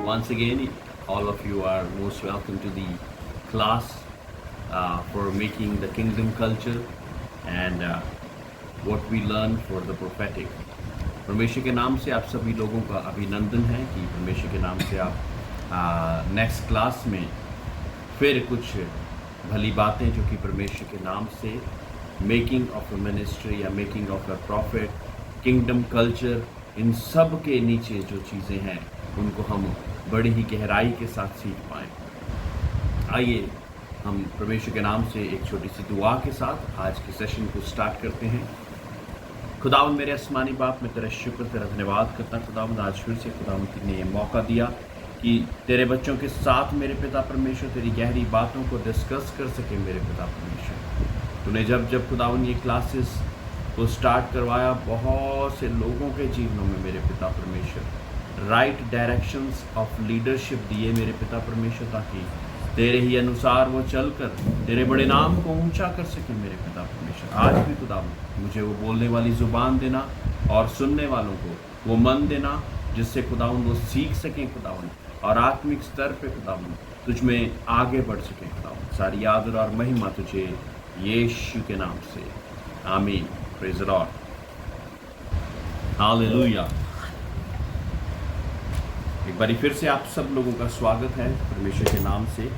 Once again, all of you are most welcome to the class for making the kingdom culture and what we learn for the prophetic. परमेश्वर के नाम से आप सभी लोगों का अभिनंदन है कि परमेश्वर के नाम से आप नेक्स्ट क्लास में फिर कुछ भली बातें जो कि परमेश्वर के नाम से मेकिंग ऑफ अ मिनिस्ट्री या making of a profit, kingdom culture, इन सब के नीचे जो चीज़ें हैं उनको हम बड़ी ही गहराई के साथ सीख पाएँ। आइए हम परमेश्वर के नाम से एक छोटी सी दुआ के साथ आज के सेशन को स्टार्ट करते हैं। खुदावंद मेरे आसमानी बाप, मैं तेरा शुक्र तेरा धन्यवाद करता हूँ खुदावंद, आज फिर से खुदावंद ने ये मौका दिया कि तेरे बच्चों के साथ मेरे पिता परमेश्वर तेरी गहरी बातों को डिस्कस कर सके। मेरे पिता परमेश्वर, तूने जब खुदावंद ये क्लासेस को स्टार्ट करवाया, बहुत से लोगों के जीवनों में मेरे पिता परमेश्वर राइट डायरेक्शंस ऑफ लीडरशिप दिए मेरे पिता परमेश्वर, ताकि तेरे ही अनुसार वो चलकर तेरे बड़े नाम को ऊंचा कर सके मेरे पिता परमेश्वर। आज भी खुदावंद मुझे वो बोलने वाली ज़ुबान देना और सुनने वालों को वो मन देना जिससे खुदावंद वो सीख सकें खुदावंद, और आत्मिक स्तर पे खुदावंद तुझ में आगे बढ़ सकें खुदावंद। सारी आदर और महिमा तुझे यीशु के नाम से, आमीन। Praise the Lord, hallelujah. एक बारी फिर से आप सब लोगों का स्वागत है परमेश्वर के नाम से,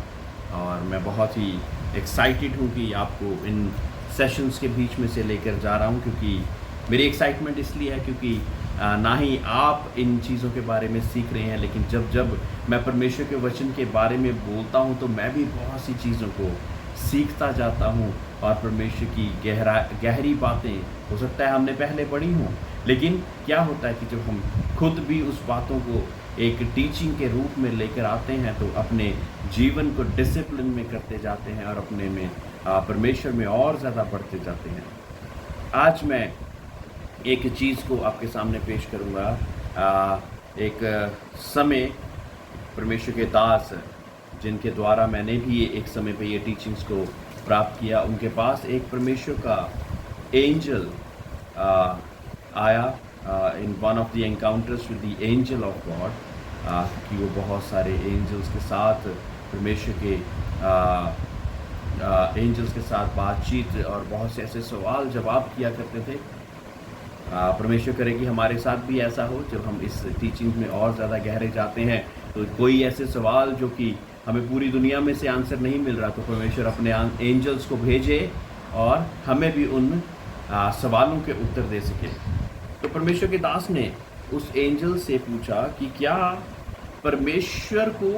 और मैं बहुत ही एक्साइटेड हूँ कि आपको इन सेशंस के बीच में से लेकर जा रहा हूँ, क्योंकि मेरी एक्साइटमेंट इसलिए है क्योंकि ना ही आप इन चीज़ों के बारे में सीख रहे हैं, लेकिन जब मैं परमेश्वर के वचन के बारे में बोलता हूँ तो मैं भी बहुत सी चीज़ों को सीखता जाता हूँ, और परमेश्वर की गहरी बातें हो सकता है हमने पहले पढ़ी हों, लेकिन क्या होता है कि जब हम खुद भी उस बातों को एक टीचिंग के रूप में लेकर आते हैं तो अपने जीवन को डिसिप्लिन में करते जाते हैं और अपने में परमेश्वर में और ज़्यादा बढ़ते जाते हैं। आज मैं एक चीज़ को आपके सामने पेश करूँगा। एक समय परमेश्वर के दास जिनके द्वारा मैंने भी एक समय पे ये टीचिंग्स को प्राप्त किया, उनके पास एक परमेश्वर का एंजल आया in one of the encounters with the angel of God, कि वो बहुत सारे एंजल्स के साथ परमेश्वर के एंजल्स के साथ बातचीत और बहुत से ऐसे सवाल जवाब किया करते थे। परमेश्वर करे कि हमारे साथ भी ऐसा हो। जब हम इस टीचिंग में और ज़्यादा गहरे जाते हैं तो कोई ऐसे सवाल जो कि हमें पूरी दुनिया में से आंसर नहीं मिल रहा, तो परमेश्वर अपने एंजल्स को भेजे और हमें भी उन सवालों के उत्तर दे सके। तो परमेश्वर के दास ने उस एंजल से पूछा कि क्या परमेश्वर को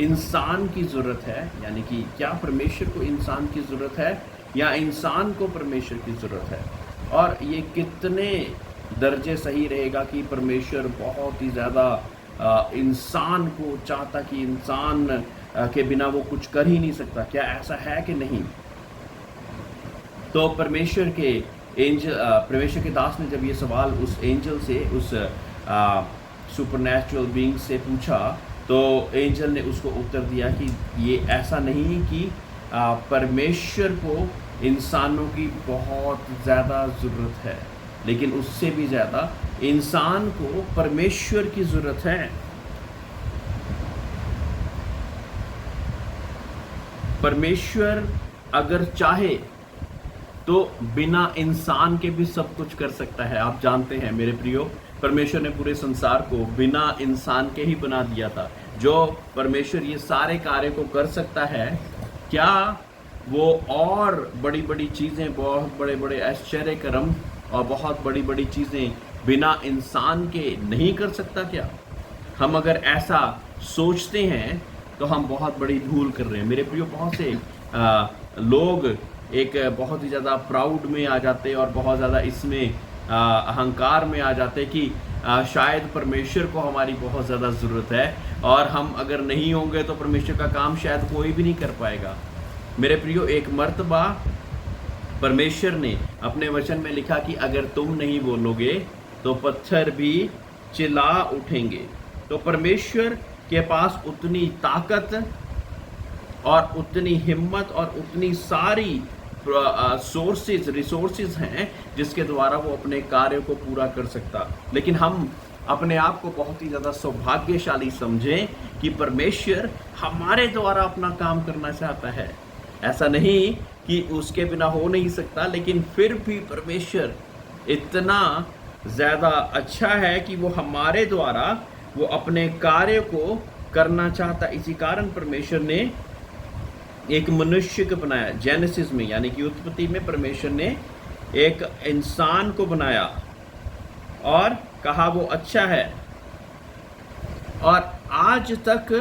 इंसान की ज़रूरत है, यानी कि क्या परमेश्वर को इंसान की ज़रूरत है या इंसान को परमेश्वर की ज़रूरत है, और ये कितने दर्जे सही रहेगा कि परमेश्वर बहुत ही ज़्यादा इंसान को चाहता कि इंसान के बिना वो कुछ कर ही नहीं सकता। क्या ऐसा है कि नहीं? तो परमेश्वर के दास ने जब ये सवाल उस एंजल से, उस सुपरनैचुरल बीइंग से पूछा, तो एंजल ने उसको उत्तर दिया कि ये ऐसा नहीं कि परमेश्वर को इंसानों की बहुत ज़्यादा ज़रूरत है, लेकिन उससे भी ज़्यादा इंसान को परमेश्वर की ज़रूरत है। परमेश्वर अगर चाहे तो बिना इंसान के भी सब कुछ कर सकता है। आप जानते हैं मेरे प्रियो, परमेश्वर ने पूरे संसार को बिना इंसान के ही बना दिया था। जो परमेश्वर ये सारे कार्य को कर सकता है, क्या वो और बड़ी बड़ी चीज़ें, बहुत बड़े बड़े आश्चर्य कर्म और बहुत बड़ी बड़ी चीज़ें बिना इंसान के नहीं कर सकता क्या? हम अगर ऐसा सोचते हैं तो हम बहुत बड़ी भूल कर रहे हैं मेरे प्रियो। बहुत से लोग एक बहुत ही ज़्यादा प्राउड में आ जाते हैं और बहुत ज़्यादा इसमें अहंकार में आ जाते कि शायद परमेश्वर को हमारी बहुत ज़्यादा ज़रूरत है, और हम अगर नहीं होंगे तो परमेश्वर का काम शायद कोई भी नहीं कर पाएगा। मेरे प्रियो, एक मर्तबा परमेश्वर ने अपने वचन में लिखा कि अगर तुम नहीं बोलोगे तो पत्थर भी चिल्ला उठेंगे। तो परमेश्वर के पास उतनी ताकत और उतनी हिम्मत और उतनी सारी रिसोर्सेज हैं जिसके द्वारा वो अपने कार्य को पूरा कर सकता। लेकिन हम अपने आप को बहुत ही ज़्यादा सौभाग्यशाली समझें कि परमेश्वर हमारे द्वारा अपना काम करना चाहता है। ऐसा नहीं कि उसके बिना हो नहीं सकता, लेकिन फिर भी परमेश्वर इतना ज़्यादा अच्छा है कि वो हमारे द्वारा वो अपने कार्य को करना चाहता। इसी कारण परमेश्वर ने एक मनुष्य को बनाया। जेनेसिस में यानी कि उत्पत्ति में परमेश्वर ने एक इंसान को बनाया और कहा वो अच्छा है। और आज तक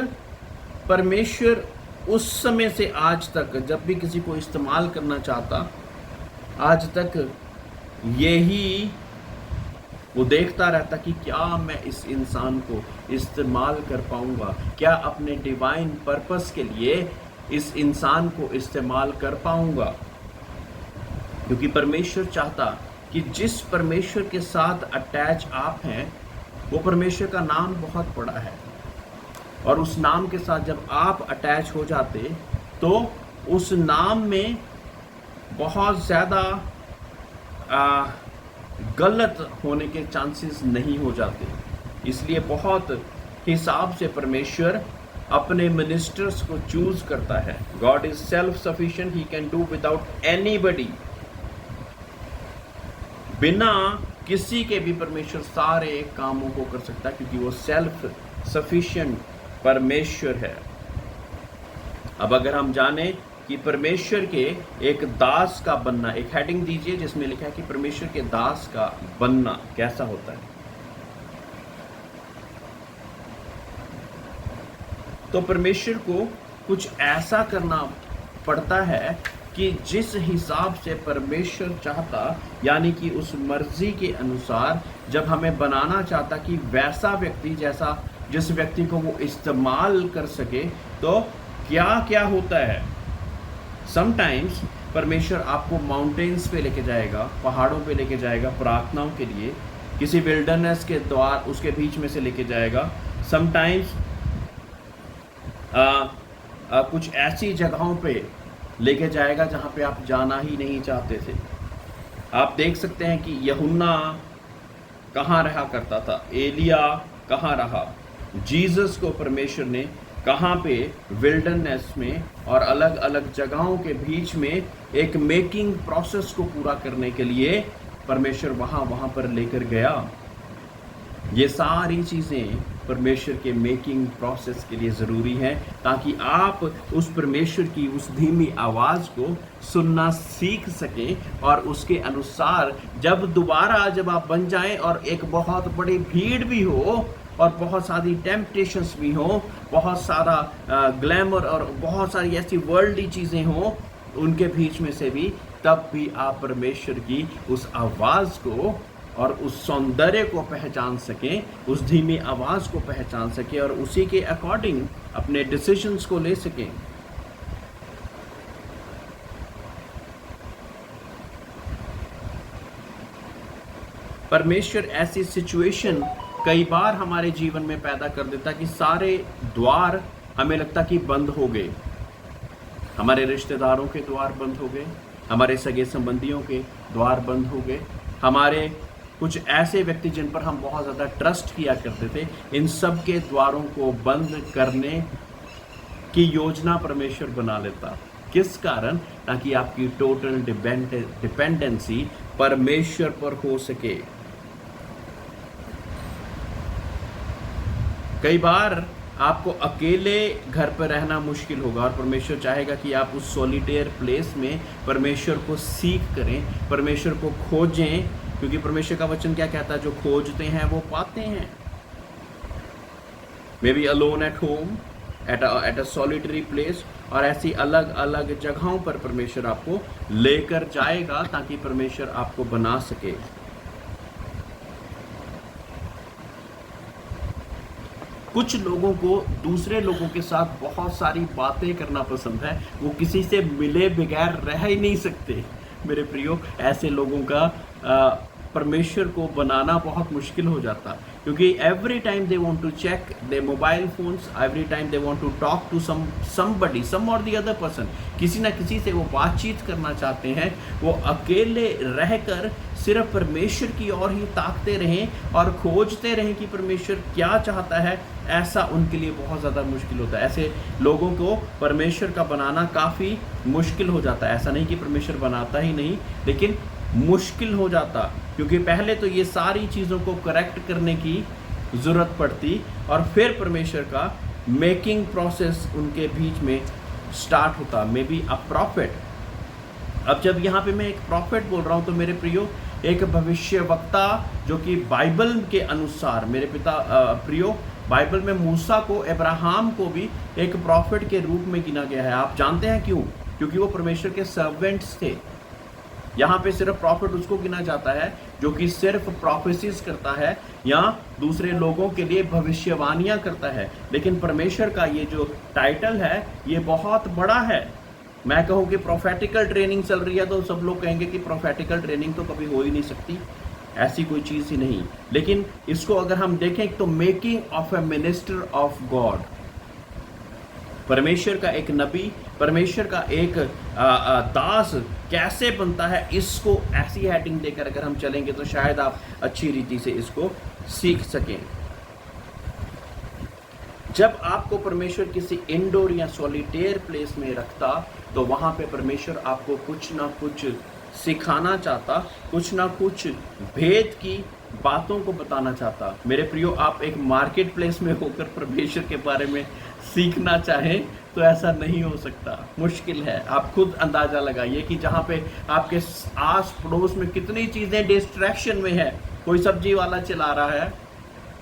परमेश्वर उस समय से आज तक जब भी किसी को इस्तेमाल करना चाहता, आज तक यही वो देखता रहता कि क्या मैं इस इंसान को इस्तेमाल कर पाऊंगा, क्या अपने डिवाइन पर्पस के लिए इस इंसान को इस्तेमाल कर पाऊंगा। क्योंकि परमेश्वर चाहता कि जिस परमेश्वर के साथ अटैच आप हैं, वो परमेश्वर का नाम बहुत बड़ा है, और उस नाम के साथ जब आप अटैच हो जाते तो उस नाम में बहुत ज़्यादा गलत होने के चांसेस नहीं हो जाते। इसलिए बहुत हिसाब से परमेश्वर अपने मिनिस्टर्स को चूज करता है। God is self sufficient, he can do without anybody. बिना किसी के भी परमेश्वर सारे कामों को कर सकता है, क्योंकि वो सेल्फ सफिशिएंट परमेश्वर है। अब अगर हम जाने कि परमेश्वर के एक दास का बनना, एक हेडिंग दीजिए जिसमें लिखा है कि परमेश्वर के दास का बनना कैसा होता है। तो परमेश्वर को कुछ ऐसा करना पड़ता है कि जिस हिसाब से परमेश्वर चाहता, यानी कि उस मर्जी के अनुसार जब हमें बनाना चाहता कि वैसा व्यक्ति जैसा जिस व्यक्ति को वो इस्तेमाल कर सके, तो क्या क्या होता है। समटाइम्स परमेश्वर आपको माउंटेन्स पे लेके जाएगा, पहाड़ों पे लेके जाएगा प्रार्थनाओं के लिए, किसी विल्डरनेस के द्वार उसके बीच में से लेके जाएगा। समटाइम्स कुछ ऐसी जगहों पे लेके जाएगा जहाँ पे आप जाना ही नहीं चाहते थे। आप देख सकते हैं कि यूहन्ना कहाँ रहा करता था, एलिया कहाँ रहा, जीसस को परमेश्वर ने कहाँ पे विल्डरनेस में और अलग अलग जगहों के बीच में एक मेकिंग प्रोसेस को पूरा करने के लिए परमेश्वर वहाँ पर लेकर गया। ये सारी चीज़ें परमेश्वर के मेकिंग प्रोसेस के लिए ज़रूरी है, ताकि आप उस परमेश्वर की उस धीमी आवाज़ को सुनना सीख सकें, और उसके अनुसार जब आप बन जाएं और एक बहुत बड़ी भीड़ भी हो और बहुत सारी टेम्पटेशंस भी हो, बहुत सारा ग्लैमर और बहुत सारी ऐसी वर्ल्डली चीज़ें हों, उनके बीच में से भी तब भी आप परमेश्वर की उस आवाज़ को और उस सौंदर्य को पहचान सकें, उस धीमी आवाज़ को पहचान सकें और उसी के अकॉर्डिंग अपने डिसीजंस को ले सकें। परमेश्वर ऐसी सिचुएशन कई बार हमारे जीवन में पैदा कर देता कि सारे द्वार हमें लगता कि बंद हो गए, हमारे रिश्तेदारों के द्वार बंद हो गए, हमारे सगे संबंधियों के द्वार बंद हो गए, हमारे कुछ ऐसे व्यक्ति जिन पर हम बहुत ज़्यादा ट्रस्ट किया करते थे, इन सब के द्वारों को बंद करने की योजना परमेश्वर बना लेता। किस कारण? ताकि आपकी टोटल डिपेंडेंसी परमेश्वर पर हो सके। कई बार आपको अकेले घर पर रहना मुश्किल होगा और परमेश्वर चाहेगा कि आप उस सॉलिटेयर प्लेस में परमेश्वर को सीख करें, परमेश्वर को खोजें, क्योंकि परमेश्वर का वचन क्या कहता है? जो खोजते हैं वो पाते हैं। May be alone at home, at a solitary place, और ऐसी अलग अलग जगहों पर परमेश्वर आपको लेकर जाएगा ताकि परमेश्वर आपको बना सके। कुछ लोगों को दूसरे लोगों के साथ बहुत सारी बातें करना पसंद है, वो किसी से मिले बगैर रह ही नहीं सकते। मेरे प्रियो, ऐसे लोगों का परमेश्वर को बनाना बहुत मुश्किल हो जाता। क्योंकि every time they want to check the mobile phones, every time they want to talk to somebody, some or the other person, किसी ना किसी से वो बातचीत करना चाहते हैं। वो अकेले रहकर सिर्फ परमेश्वर की ओर ही ताकते रहें और खोजते रहें कि परमेश्वर क्या चाहता है, ऐसा उनके लिए बहुत ज़्यादा मुश्किल होता है। ऐसे लोगों को परमेश्वर का बनाना काफ़ी मुश्किल हो जाता है। ऐसा नहीं कि परमेश्वर बनाता ही नहीं, लेकिन मुश्किल हो जाता, क्योंकि पहले तो ये सारी चीज़ों को करेक्ट करने की ज़रूरत पड़ती और फिर परमेश्वर का मेकिंग प्रोसेस उनके बीच में स्टार्ट होता। May be a profit. अब जब यहाँ पे मैं एक प्रॉफिट बोल रहा हूँ तो मेरे प्रियो, एक भविष्यवक्ता जो कि बाइबल के अनुसार, मेरे प्रियो, बाइबल में मूसा को, अब्राहम को भी एक प्रॉफिट के रूप में गिना गया है। आप जानते हैं क्यों? क्योंकि वो परमेश्वर के सर्वेंट्स थे। यहाँ पे सिर्फ प्रॉफिट उसको गिना जाता है जो कि सिर्फ प्रोफेसीज करता है या दूसरे लोगों के लिए भविष्यवाणियाँ करता है। लेकिन परमेश्वर का ये जो टाइटल है ये बहुत बड़ा है। मैं कहूँ कि प्रोफेटिकल ट्रेनिंग चल रही है तो सब लोग कहेंगे कि प्रोफेटिकल ट्रेनिंग तो कभी हो ही नहीं सकती, ऐसी कोई चीज़ ही नहीं। लेकिन इसको अगर हम देखें तो making of A minister of God, परमेश्वर का एक नबी, परमेश्वर का एक दास कैसे बनता है, इसको ऐसी हेडिंग देकर अगर हम चलेंगे तो शायद आप अच्छी रीति से इसको सीख सकें। जब आपको परमेश्वर किसी इंडोर या सॉलिटेयर प्लेस में रखता तो वहां पे परमेश्वर आपको कुछ ना कुछ सिखाना चाहता, कुछ ना कुछ भेद की बातों को बताना चाहता। मेरे प्रियो, आप एक मार्केट प्लेस में होकर परमेश्वर के बारे में सीखना चाहें तो ऐसा नहीं हो सकता, मुश्किल है। आप खुद अंदाजा लगाइए कि जहाँ पे आपके आस पड़ोस में कितनी चीज़ें डिस्ट्रैक्शन में है। कोई सब्जी वाला चला रहा है,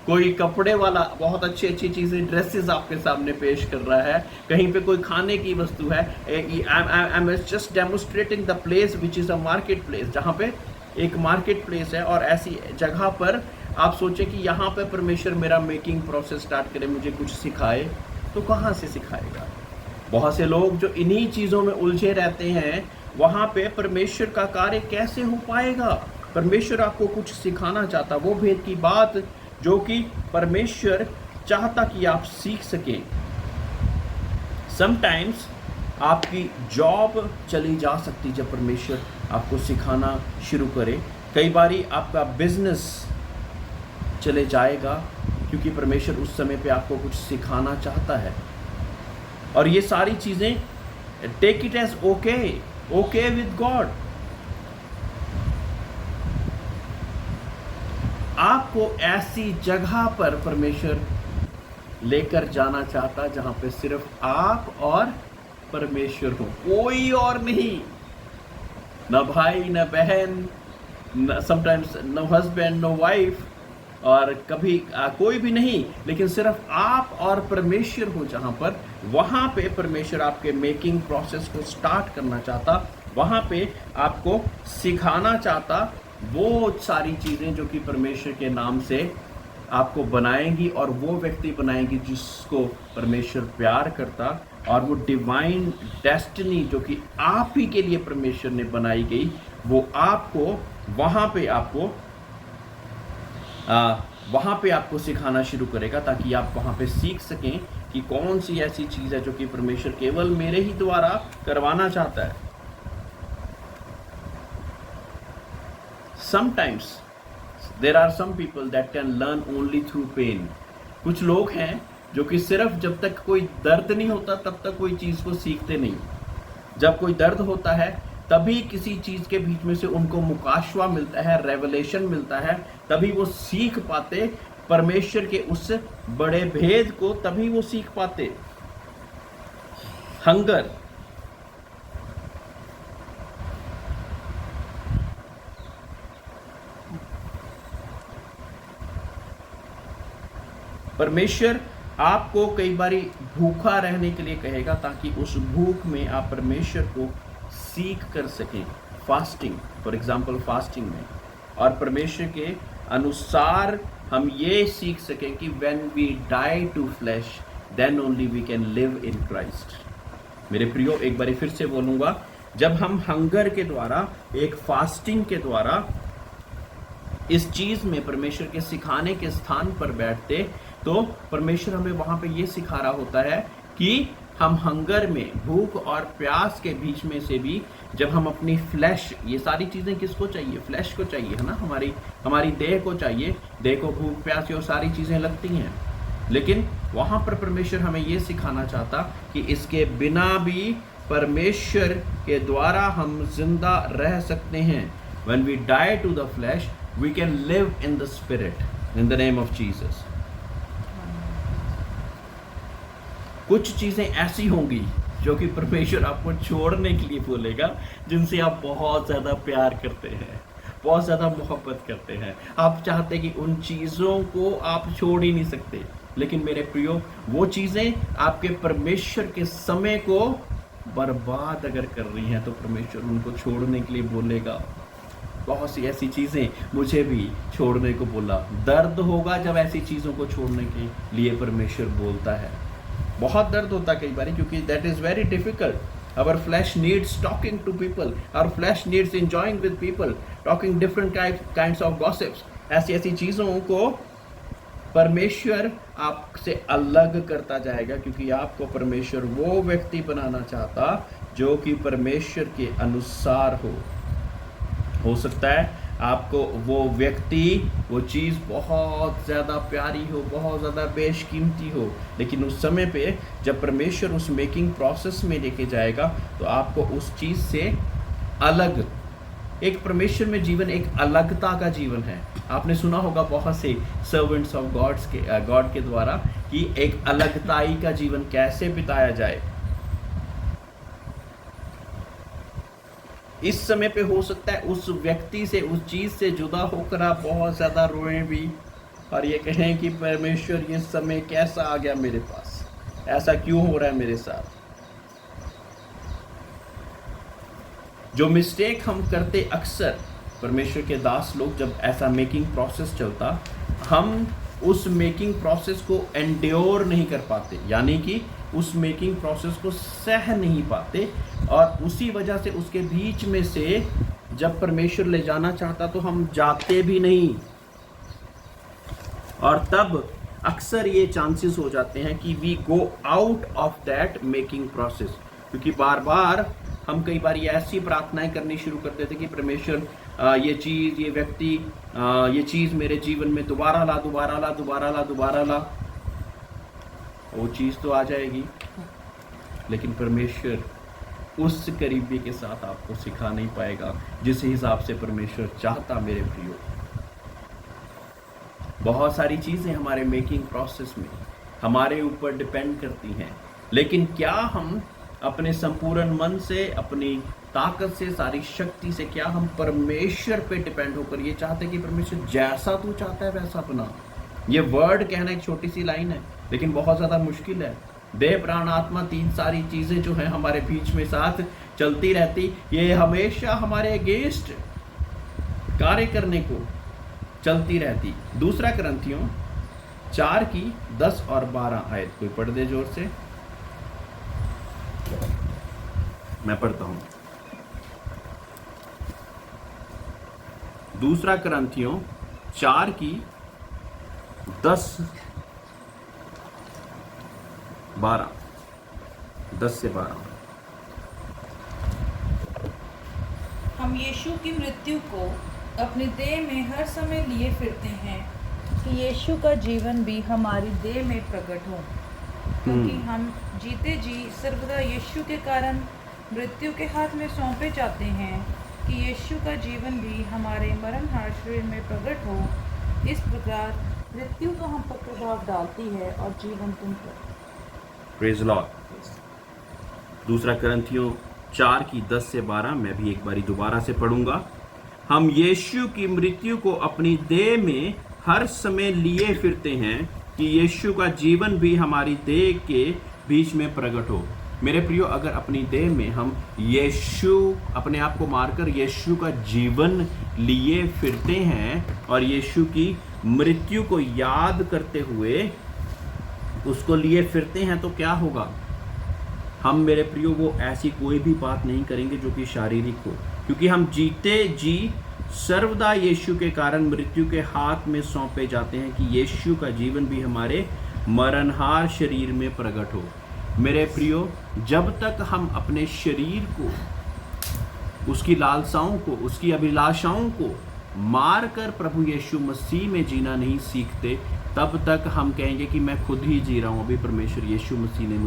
कोई कपड़े वाला बहुत अच्छी अच्छी चीज़ें, ड्रेसेस आपके सामने पेश कर रहा है, कहीं पे कोई खाने की वस्तु है। I am just demonstrating the place which is a market place, जहाँ पे एक मार्केट प्लेस है। और ऐसी जगह पर आप सोचें कि यहाँ पे परमेश्वर मेरा मेकिंग प्रोसेस स्टार्ट करे, मुझे कुछ सिखाए, तो कहाँ से सिखाएगा? बहुत से लोग जो इन्हीं चीज़ों में उलझे रहते हैं, वहाँ पे परमेश्वर का कार्य कैसे हो पाएगा? परमेश्वर आपको कुछ सिखाना चाहता, वो भेद की बात जो कि परमेश्वर चाहता कि आप सीख सकें। समटाइम्स आपकी जॉब चली जा सकती जब परमेश्वर आपको सिखाना शुरू करे। कई बारी आपका बिजनेस चले जाएगा क्योंकि परमेश्वर उस समय पे आपको कुछ सिखाना चाहता है। और ये सारी चीज़ें take it as okay with God. आपको ऐसी जगह पर परमेश्वर लेकर जाना चाहता जहां पे सिर्फ आप और परमेश्वर हो, कोई और नहीं, न भाई न बहन, sometimes no husband no wife, और कभी कोई भी नहीं, लेकिन सिर्फ आप और परमेश्वर हो। जहां पर वहां पे परमेश्वर आपके मेकिंग प्रोसेस को स्टार्ट करना चाहता, वहां पे आपको सिखाना चाहता वो सारी चीज़ें जो कि परमेश्वर के नाम से आपको बनाएंगी और वो व्यक्ति बनाएंगी जिसको परमेश्वर प्यार करता, और वो डिवाइन डेस्टिनी जो कि आप ही के लिए परमेश्वर ने बनाई गई, वो आपको वहाँ पे आपको सिखाना शुरू करेगा, ताकि आप वहाँ पे सीख सकें कि कौन सी ऐसी चीज़ है जो कि परमेश्वर केवल मेरे ही द्वारा करवाना चाहता है। Sometimes there are some people that can learn only through pain. कुछ लोग हैं जो कि सिर्फ जब तक कोई दर्द नहीं होता तब तक कोई चीज़ को सीखते नहीं। जब कोई दर्द होता है तभी किसी चीज़ के बीच में से उनको मुकाशवा मिलता है, रेवलेशन मिलता है, तभी वो सीख पाते परमेश्वर के उस बड़े भेद को, तभी वो सीख पाते। हंगर, परमेश्वर आपको कई बारी भूखा रहने के लिए कहेगा ताकि उस भूख में आप परमेश्वर को सीख कर सकें। फास्टिंग, फॉर एग्जांपल फास्टिंग में, और परमेश्वर के अनुसार हम ये सीख सकें कि when we die to flesh then only we can live in Christ. मेरे प्रियो, एक बारी फिर से बोलूँगा, जब हम हंगर के द्वारा, एक फास्टिंग के द्वारा इस चीज में परमेश्वर के सिखाने के स्थान पर बैठते, तो परमेश्वर हमें वहां पे ये सिखा रहा होता है कि हम हंगर में, भूख और प्यास के बीच में से भी जब हम अपनी फ्लैश, ये सारी चीजें किसको चाहिए? फ्लैश को चाहिए, है ना, हमारी देह को चाहिए। देह को भूख प्यास ये सारी चीजें लगती हैं, लेकिन वहां पर परमेश्वर हमें ये सिखाना चाहता कि इसके बिना भी परमेश्वर के द्वारा हम जिंदा रह सकते हैं। When we die to the flesh, we can live in the spirit, in the name of Jesus. कुछ चीजें ऐसी होंगी जो कि परमेश्वर आपको छोड़ने के लिए बोलेगा, जिनसे आप बहुत ज्यादा प्यार करते हैं, बहुत ज्यादा मोहब्बत करते हैं। आप चाहते कि उन चीजों को आप छोड़ ही नहीं सकते, लेकिन मेरे प्रियो, वो चीजें आपके परमेश्वर के समय को बर्बाद अगर कर रही हैं, तो परमेश्वर उनको छोड़ने के लिए बोलेगा। बहुत सी ऐसी चीजें मुझे भी छोड़ने को बोला। दर्द होगा जब ऐसी चीजों को छोड़ने के लिए परमेश्वर बोलता है। बहुत दर्द होता है कई बार, क्योंकि that is very difficult. Our flesh needs talking to people, our flesh needs enjoying with people, talking different kinds of gossips. ऐसी चीजों को परमेश्वर आपसे अलग करता जाएगा, क्योंकि आपको परमेश्वर वो व्यक्ति बनाना चाहता जो कि परमेश्वर के अनुसार हो सकता है आपको वो व्यक्ति, वो चीज़ बहुत ज़्यादा प्यारी हो, बहुत ज़्यादा बेशकीमती हो, लेकिन उस समय पे जब परमेश्वर उस मेकिंग प्रोसेस में लेके जाएगा, तो आपको उस चीज़ से अलग, एक परमेश्वर में जीवन एक अलगता का जीवन है। आपने सुना होगा बहुत से सर्वेंट्स ऑफ गॉड के द्वारा कि एक अलगताई का जीवन कैसे बिताया जाए। इस समय पे हो सकता है उस व्यक्ति से, उस चीज से जुदा होकर आप बहुत ज्यादा रोएं भी और ये कहें कि परमेश्वर ये समय कैसा आ गया मेरे पास, ऐसा क्यों हो रहा है मेरे साथ। जो मिस्टेक हम करते अक्सर, परमेश्वर के दास लोग, जब ऐसा मेकिंग प्रोसेस चलता, हम उस मेकिंग प्रोसेस को एंड्योर नहीं कर पाते, यानी कि उस मेकिंग प्रोसेस को सह नहीं पाते, और उसी वजह से उसके बीच में से जब परमेश्वर ले जाना चाहता तो हम जाते भी नहीं, और तब अक्सर ये चांसेस हो जाते हैं कि we go out of that making process, क्योंकि बार बार हम कई बार ये ऐसी प्रार्थनाएं करनी शुरू करते थे कि परमेश्वर ये चीज़, ये व्यक्ति, ये चीज़ मेरे जीवन में दोबारा ला, दोबारा ला, दोबारा ला, दोबारा ला। वो चीज़ तो आ जाएगी, लेकिन परमेश्वर उस करीबी के साथ आपको सिखा नहीं पाएगा जिस हिसाब से परमेश्वर चाहता। मेरे प्रियो, बहुत सारी चीज़ें हमारे मेकिंग प्रोसेस में हमारे ऊपर डिपेंड करती हैं, लेकिन क्या हम अपने संपूर्ण मन से, अपनी ताकत से, सारी शक्ति से, क्या हम परमेश्वर पे डिपेंड होकर ये चाहते कि परमेश्वर जैसा तू चाहता है वैसा बना। ये वर्ड कहना एक छोटी सी लाइन है, लेकिन बहुत ज़्यादा मुश्किल है। देह प्राण आत्मा, तीन सारी चीज़ें जो हैं हमारे बीच में साथ चलती रहती, ये हमेशा हमारे अगेंस्ट कार्य करने को चलती रहती। दूसरा कुरिन्थियों 4 की 10 और 12 आयत, कोई पढ़ दे जोर से। मैं पढ़ता हूं। दूसरा कुरिन्थियों 4 की 10 से 12। हम यीशु की मृत्यु को अपनी देह में हर समय लिए फिरते हैं कि यीशु का जीवन भी हमारी देह में प्रकट हो, क्योंकि हम जीते जी सर्वदा यीशु के कारण मृत्यु के हाथ में सौंपे जाते हैं कि यीशु का जीवन भी हमारे मरणहार शरीर में प्रकट हो। इस प्रकार मृत्यु तो हम पर प्रभाव डालती है और जीवन तुम पर। Praise Lord. दूसरा कुरिन्थियों 4 की 10 से 12 मैं भी एक बारी दोबारा से पढ़ूंगा। हम यीशु की मृत्यु को अपनी देह में हर समय लिए फिरते हैं कि यीशु का जीवन भी हमारी देह के बीच में प्रकट हो। मेरे प्रियो, अगर अपनी देह में हम यीशु, अपने आप को मारकर यीशु का जीवन लिए फिरते हैं और यीशु की मृत्यु को याद करते हुए उसको लिए फिरते हैं, तो क्या होगा? हम, मेरे प्रियो, वो ऐसी कोई भी बात नहीं करेंगे जो कि शारीरिक हो। क्योंकि हम जीते जी सर्वदा यीशु के कारण मृत्यु के हाथ में सौंपे जाते हैं कि यीशु का जीवन भी हमारे मरणहार शरीर में प्रकट हो। मेरे प्रियो, जब तक हम अपने शरीर को, उसकी लालसाओं को, उसकी अभिलाषाओं को मार कर प्रभु यीशु मसीह में जीना नहीं सीखते, तब तक हम कहेंगे कि मैं खुद ही जी रहा हूँ। अभी परमेश्वर यीशु मसीह ने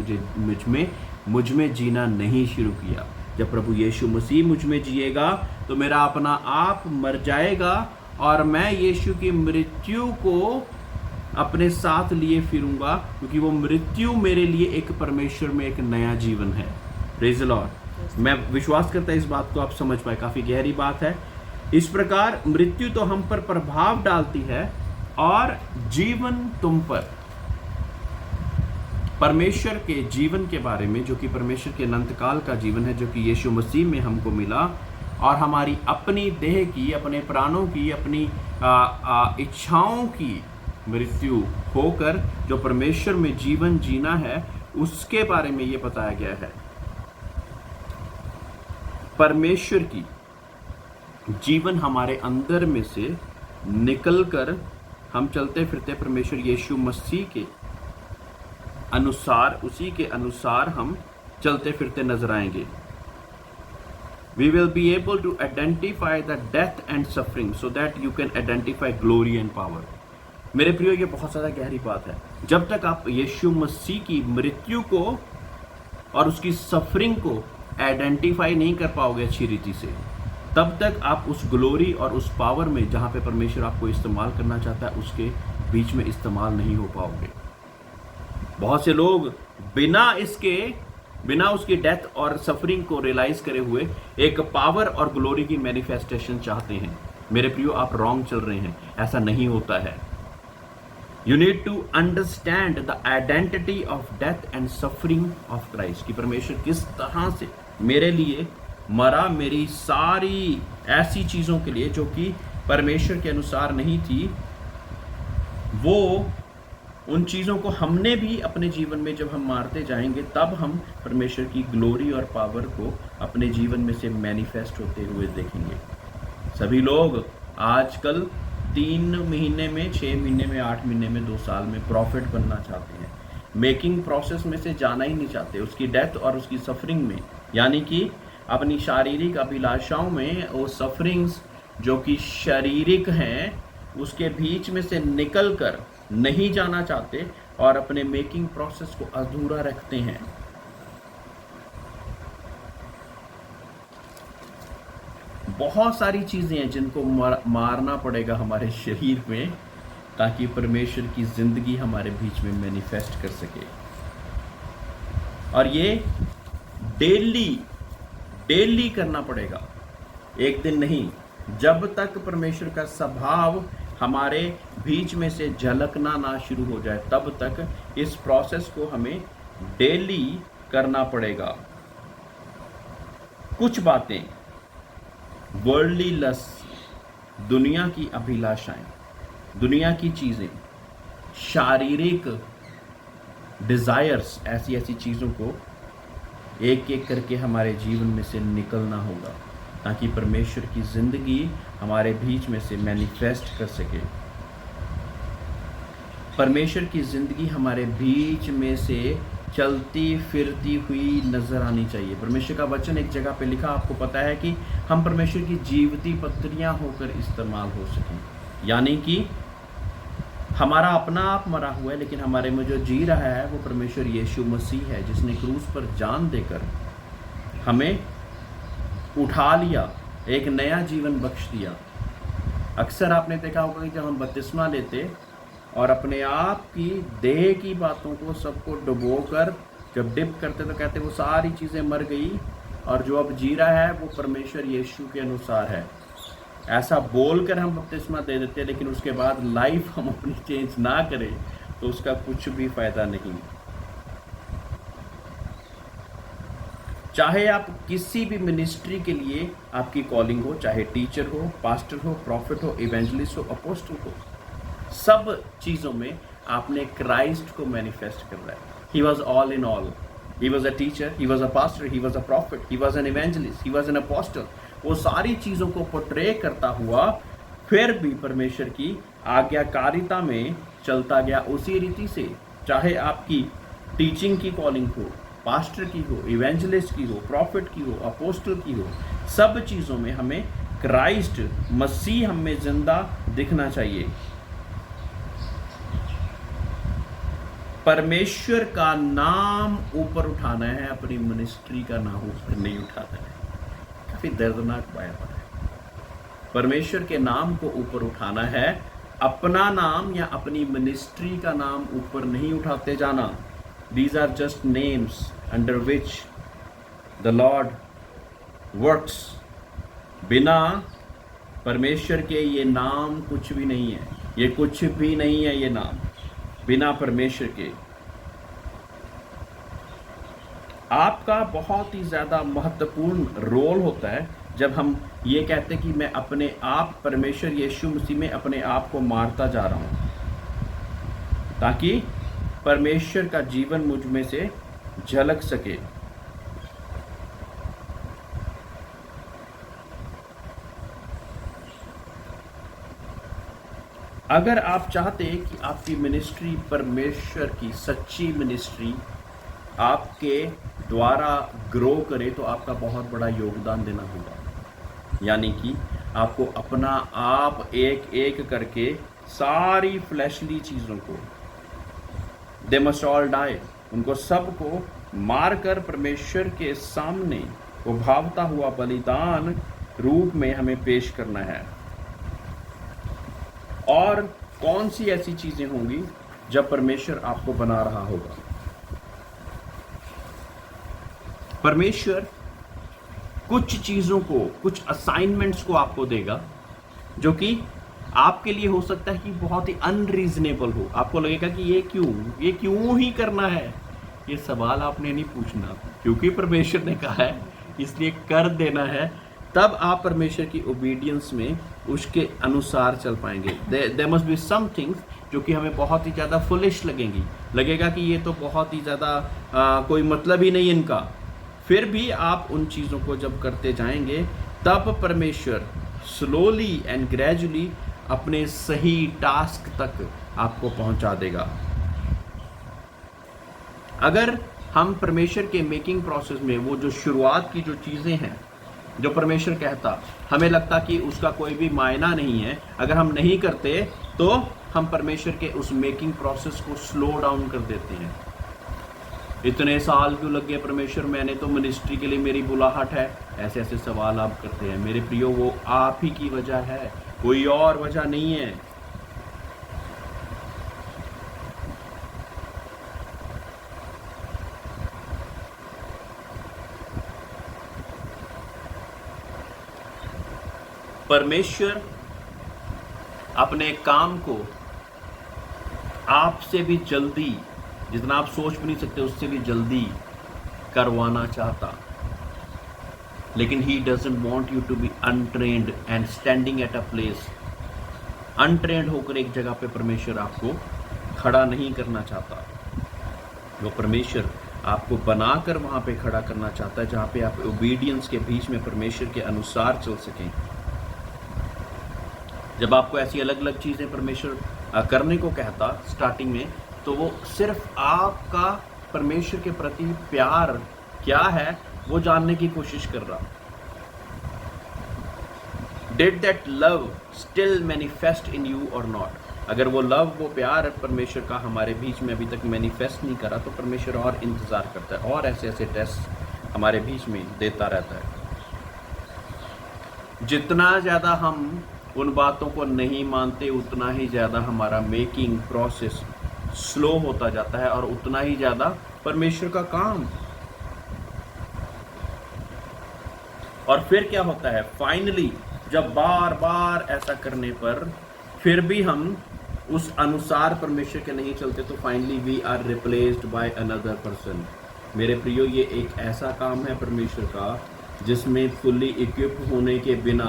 मुझ में जीना नहीं शुरू किया। जब प्रभु यीशु मसीह मुझ में जिएगा तो मेरा अपना आप मर जाएगा और मैं यीशु की मृत्यु को अपने साथ लिए फिरूंगा, क्योंकि वो मृत्यु मेरे लिए एक परमेश्वर में एक नया जीवन है। Praise the Lord. मैं विश्वास करता हूं इस बात को आप समझ पाए, काफी गहरी बात है। इस प्रकार मृत्यु तो हम पर प्रभाव डालती है और जीवन तुम पर, परमेश्वर के जीवन के बारे में, जो कि परमेश्वर के अनंतकाल का जीवन है, जो कि यीशु मसीह में हमको मिला, और हमारी अपनी देह की, अपने प्राणों की, अपनी इच्छाओं की मृत्यु होकर जो परमेश्वर में जीवन जीना है, उसके बारे में ये बताया गया है। परमेश्वर की जीवन हमारे अंदर में से निकलकर हम चलते फिरते परमेश्वर यीशु मसीह के अनुसार, उसी के अनुसार हम चलते फिरते नजर आएंगे। We will be able to identify the death and suffering so that you can identify glory and power. मेरे प्रियो, ये बहुत ज़्यादा गहरी बात है। जब तक आप यीशु मसीह की मृत्यु को और उसकी सफरिंग को आइडेंटिफाई नहीं कर पाओगे अच्छी रीति से, तब तक आप उस ग्लोरी और उस पावर में, जहाँ पे परमेश्वर आपको इस्तेमाल करना चाहता है, उसके बीच में इस्तेमाल नहीं हो पाओगे। बहुत से लोग बिना उसकी डेथ और सफरिंग को रियलाइज करे हुए एक पावर और ग्लोरी की मैनिफेस्टेशन चाहते हैं। मेरे प्रियो, आप रॉन्ग चल रहे हैं, ऐसा नहीं होता है। You need to understand the identity of death and suffering of Christ, कि परमेश्वर किस तरह से मेरे लिए मरा, मेरी सारी ऐसी चीजों के लिए जो कि परमेश्वर के अनुसार नहीं थी, वो उन चीज़ों को हमने भी अपने जीवन में जब हम मारते जाएंगे, तब हम परमेश्वर की ग्लोरी और पावर को अपने जीवन में से मैनिफेस्ट होते हुए देखेंगे। सभी लोग आजकल 3 महीने में, 6 महीने में, 8 महीने में, 2 साल में प्रॉफिट बनना चाहते हैं। मेकिंग प्रोसेस में से जाना ही नहीं चाहते, उसकी डेथ और उसकी सफरिंग में, यानी कि अपनी शारीरिक अभिलाषाओं में वो सफरिंग्स जो कि शारीरिक हैं, उसके बीच में से निकल कर नहीं जाना चाहते और अपने मेकिंग प्रोसेस को अधूरा रखते हैं। बहुत सारी चीजें हैं जिनको मारना पड़ेगा हमारे शरीर में, ताकि परमेश्वर की जिंदगी हमारे बीच में मैनिफेस्ट कर सके। और ये डेली करना पड़ेगा, एक दिन नहीं। जब तक परमेश्वर का स्वभाव हमारे बीच में से झलकना ना शुरू हो जाए, तब तक इस प्रोसेस को हमें डेली करना पड़ेगा। कुछ बातें, वर्ल्डली लस्ट, दुनिया की अभिलाषाएं, दुनिया की चीजें, शारीरिक डिजायर्स, ऐसी चीजों को एक एक करके हमारे जीवन में से निकलना होगा, ताकि परमेश्वर की जिंदगी हमारे बीच में से मैनिफेस्ट कर सके। परमेश्वर की जिंदगी हमारे बीच में से चलती फिरती हुई नजर आनी चाहिए। परमेश्वर का वचन एक जगह पे लिखा, आपको पता है, कि हम परमेश्वर की जीवती पत्रियां होकर इस्तेमाल हो सकें। यानी कि हमारा अपना आप मरा हुआ है, लेकिन हमारे में जो जी रहा है वो परमेश्वर यीशु मसीह है, जिसने क्रूस पर जान देकर हमें उठा लिया, एक नया जीवन बख्श दिया। अक्सर आपने देखा होगा कि जब हम बपतिस्मा लेते और अपने आप की देह की बातों को सबको डुबोकर जब डिप करते, तो कहते वो सारी चीज़ें मर गई और जो अब जी रहा है वो परमेश्वर यीशु के अनुसार है। ऐसा बोलकर हम बपतिस्मा दे देते, लेकिन उसके बाद लाइफ हम अपनी चेंज ना करें तो उसका कुछ भी फायदा नहीं। चाहे आप किसी भी मिनिस्ट्री के लिए आपकी कॉलिंग हो, चाहे टीचर हो, पास्टर हो, प्रॉफिट हो, इवेंजलिस्ट हो, अपोस्टल हो, सब चीज़ों में आपने क्राइस्ट को मैनिफेस्ट कर रहा है। He was all in all. He was a teacher, he was a pastor, he was a profit, he was an evangelist, he was an apostle. वो सारी चीज़ों को पोर्ट्रे करता हुआ फिर भी परमेश्वर की आज्ञाकारिता में चलता गया उसी रीति से। चाहे आपकी टीचिंग की कॉलिंग हो, पास्टर की हो, इवेंजलिस्ट की हो, प्रॉफिट की हो, अपोस्टल की हो, सब चीज़ों में हमें क्राइस्ट मसीह हमें जिंदा दिखना चाहिए। परमेश्वर का नाम ऊपर उठाना है, अपनी मिनिस्ट्री का नाम ऊपर नहीं उठाना है। काफी दर्दनाक बात है। परमेश्वर के नाम को ऊपर उठाना है, अपना नाम या अपनी मिनिस्ट्री का नाम ऊपर नहीं उठाते जाना। These are just names under which the Lord works. बिना परमेश्वर के ये नाम कुछ भी नहीं है, ये कुछ भी नहीं है ये नाम बिना परमेश्वर के। आपका बहुत ही ज़्यादा महत्वपूर्ण रोल होता है जब हम ये कहते हैं कि मैं अपने आप परमेश्वर यीशु मसीह में अपने आप को मारता जा रहा हूँ, ताकि परमेश्वर का जीवन मुझ में से झलक सके। अगर आप चाहते हैं कि आपकी मिनिस्ट्री परमेश्वर की सच्ची मिनिस्ट्री आपके द्वारा ग्रो करे, तो आपका बहुत बड़ा योगदान देना होगा। यानी कि आपको अपना आप एक एक करके सारी फ्लैशली चीज़ों को, दे मस्ट ऑल डाई, उनको सबको मारकर परमेश्वर के सामने उभावता हुआ बलिदान रूप में हमें पेश करना है। और कौन सी ऐसी चीजें होंगी जब परमेश्वर आपको बना रहा होगा? परमेश्वर कुछ चीजों को, कुछ असाइनमेंट्स को आपको देगा जो कि आपके लिए हो सकता है कि बहुत ही अनरीजनेबल हो। आपको लगेगा कि ये क्यों ही करना है। ये सवाल आपने नहीं पूछना, क्योंकि परमेश्वर ने कहा है इसलिए कर देना है। तब आप परमेश्वर की ओबीडियंस में उसके अनुसार चल पाएंगे। There must be some things जो कि हमें बहुत ही ज़्यादा फुलिश लगेंगी, लगेगा कि ये तो बहुत ही ज़्यादा कोई मतलब ही नहीं इनका। फिर भी आप उन चीज़ों को जब करते जाएंगे, तब परमेश्वर स्लोली एंड ग्रेजुअली अपने सही टास्क तक आपको पहुंचा देगा। अगर हम परमेश्वर के मेकिंग प्रोसेस में वो जो शुरुआत की जो चीज़ें हैं, जो परमेश्वर कहता, हमें लगता कि उसका कोई भी मायना नहीं है, अगर हम नहीं करते तो हम परमेश्वर के उस मेकिंग प्रोसेस को स्लो डाउन कर देते हैं। इतने साल क्यों लग गए परमेश्वर, मैंने तो मिनिस्ट्री के लिए मेरी बुलाहट है। ऐसे ऐसे सवाल आप करते हैं। मेरे प्रियो, वो आप ही की वजह है, कोई और वजह नहीं है। परमेश्वर अपने काम को आपसे भी जल्दी, जितना आप सोच भी नहीं सकते उससे भी जल्दी करवाना चाहता, लेकिन he doesn't want you to be untrained and standing at a place. Untrained होकर एक जगह पे परमेश्वर आपको खड़ा नहीं करना चाहता। वो परमेश्वर आपको बनाकर वहां पे खड़ा करना चाहता है, जहां पे आप ओबीडियंस के बीच में परमेश्वर के अनुसार चल सकें। जब आपको ऐसी अलग अलग चीज़ें परमेश्वर करने को कहता स्टार्टिंग में, तो वो सिर्फ आपका परमेश्वर के प्रति प्यार क्या है वो जानने की कोशिश कर रहा। Did that love still manifest in you or not? अगर वो लव, वो प्यार परमेश्वर का हमारे बीच में अभी तक मैनिफेस्ट नहीं करा, तो परमेश्वर और इंतज़ार करता है और ऐसे ऐसे टेस्ट हमारे बीच में देता रहता है। जितना ज़्यादा हम उन बातों को नहीं मानते, उतना ही ज़्यादा हमारा मेकिंग प्रोसेस स्लो होता जाता है और उतना ही ज़्यादा परमेश्वर का काम। और फिर क्या होता है, फाइनली जब बार बार ऐसा करने पर फिर भी हम उस अनुसार परमेश्वर के नहीं चलते, तो finally we are replaced by another person. मेरे प्रियो, ये एक ऐसा काम है परमेश्वर का जिसमें फुल्ली इक्विप होने के बिना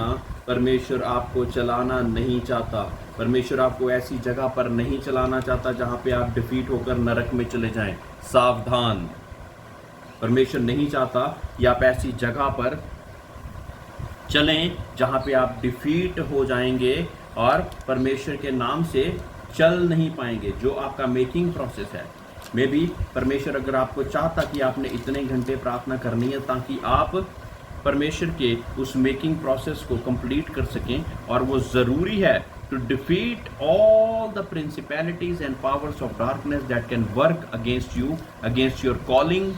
परमेश्वर आपको चलाना नहीं चाहता। परमेश्वर आपको ऐसी जगह पर नहीं चलाना चाहता जहां पे आप डिफीट होकर नरक में चले जाएं। सावधान, परमेश्वर नहीं चाहता कि आप ऐसी जगह पर चलें जहां पे आप डिफीट हो जाएंगे और परमेश्वर के नाम से चल नहीं पाएंगे। जो आपका मेकिंग प्रोसेस है, मे बी परमेश्वर अगर आपको चाहता कि आपने इतने घंटे प्रार्थना करनी है ताकि आप परमेश्वर के उस मेकिंग प्रोसेस को कंप्लीट कर सकें, और वो ज़रूरी है to defeat all the principalities and powers of darkness that can work against you, against your calling,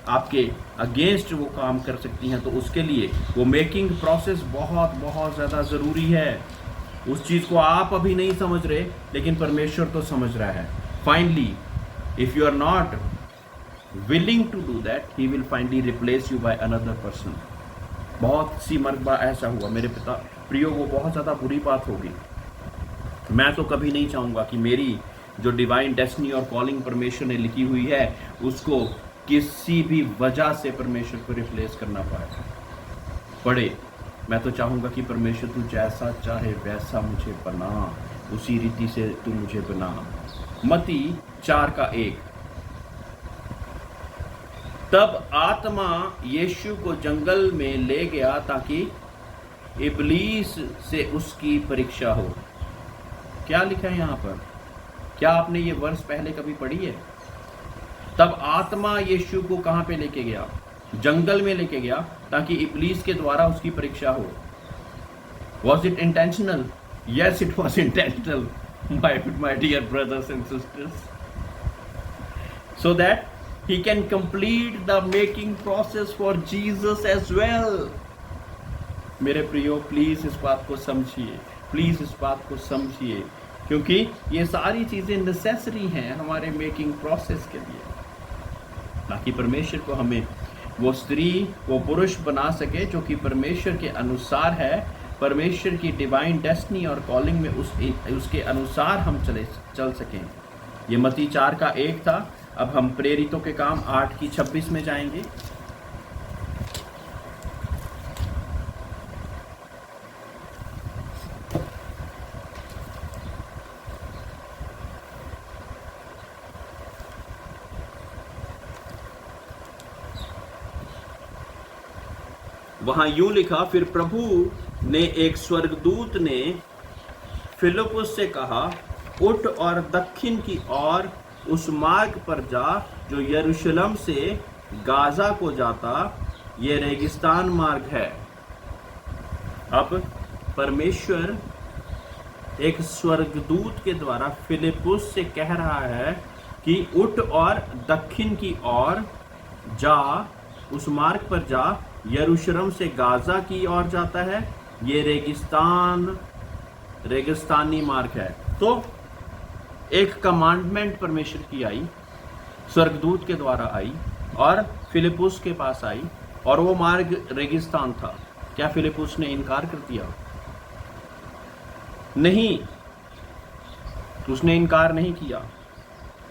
आपके अगेंस्ट वो काम कर सकती हैं। तो उसके लिए वो मेकिंग प्रोसेस बहुत बहुत ज़्यादा ज़रूरी है। उस चीज़ को आप अभी नहीं समझ रहे, लेकिन परमेश्वर तो समझ रहा है। Finally if you are not willing to do that, he will finally replace you by another person। बहुत सी मरतबा ऐसा हुआ मेरे पिता प्रियो, वो बहुत ज़्यादा बुरी बात होगी। मैं तो कभी नहीं चाहूँगा कि मेरी जो डिवाइन डेस्टिनी और कॉलिंग परमेश्वर ने लिखी हुई है उसको किसी भी वजह से परमेश्वर को रिप्लेस करना पड़े। मैं तो चाहूँगा कि परमेश्वर तू जैसा चाहे वैसा मुझे बना, उसी रीति से तू मुझे बना। मत्ती 4:1। तब आत्मा यीशु को जंगल में ले गया ताकि इब्लीस से उसकी परीक्षा हो। क्या लिखा है यहाँ पर? क्या आपने ये वर्ष पहले कभी पढ़ी है? तब आत्मा यीशु को कहाँ पे लेके गया? जंगल में लेके गया ताकि इब्लीस के द्वारा उसकी परीक्षा हो। Was it intentional? Yes, it was intentional, my dear brothers and sisters. So that he can complete the making process for Jesus as well। मेरे प्रियो, प्लीज इस बात को समझिए, प्लीज इस बात को समझिए, क्योंकि ये सारी चीजें नेसेसरी हैं हमारे मेकिंग प्रोसेस के लिए, ताकि परमेश्वर को हमें वो स्त्री वो पुरुष बना सके जो कि परमेश्वर के अनुसार है, परमेश्वर की डिवाइन डेस्टिनी और कॉलिंग में उसके अनुसार हम चल सकें। ये मत्ती 4:1 था। अब हम प्रेरितों के काम 8:26 में जाएंगे। वहां यूं लिखा, फिर प्रभु ने एक स्वर्गदूत ने फिलिप्पुस से कहा, उठ और दक्षिण की ओर उस मार्ग पर जा जो यरूशलेम से गाजा को जाता, ये रेगिस्तान मार्ग है। अब परमेश्वर एक स्वर्गदूत के द्वारा फिलिप्पुस से कह रहा है कि उठ और दक्षिण की ओर जा, उस मार्ग पर जा, यरूशलेम से गाजा की ओर जाता है, ये रेगिस्तानी मार्ग है। तो एक कमांडमेंट परमेश्वर की आई, स्वर्गदूत के द्वारा आई और फिलिप्पुस के पास आई, और वो मार्ग रेगिस्तान था। क्या फिलिप्पुस ने इनकार कर दिया? नहीं, उसने इनकार नहीं किया।